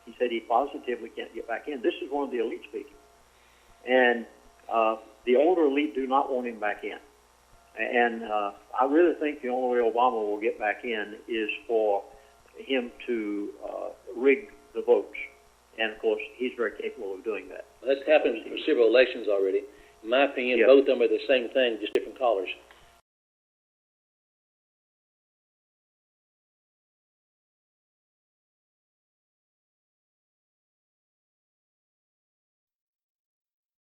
Speaker 2: He said he positively can't get back in. This is one of the elite speaking. And the older elite do not want him back in. And I really think the only way Obama will get back in is for him to rig the votes. And, of course, he's very capable of doing that.
Speaker 1: Well, that's happened for several elections already. In my opinion,
Speaker 2: Yeah.
Speaker 1: both of them are the same thing, just different colors.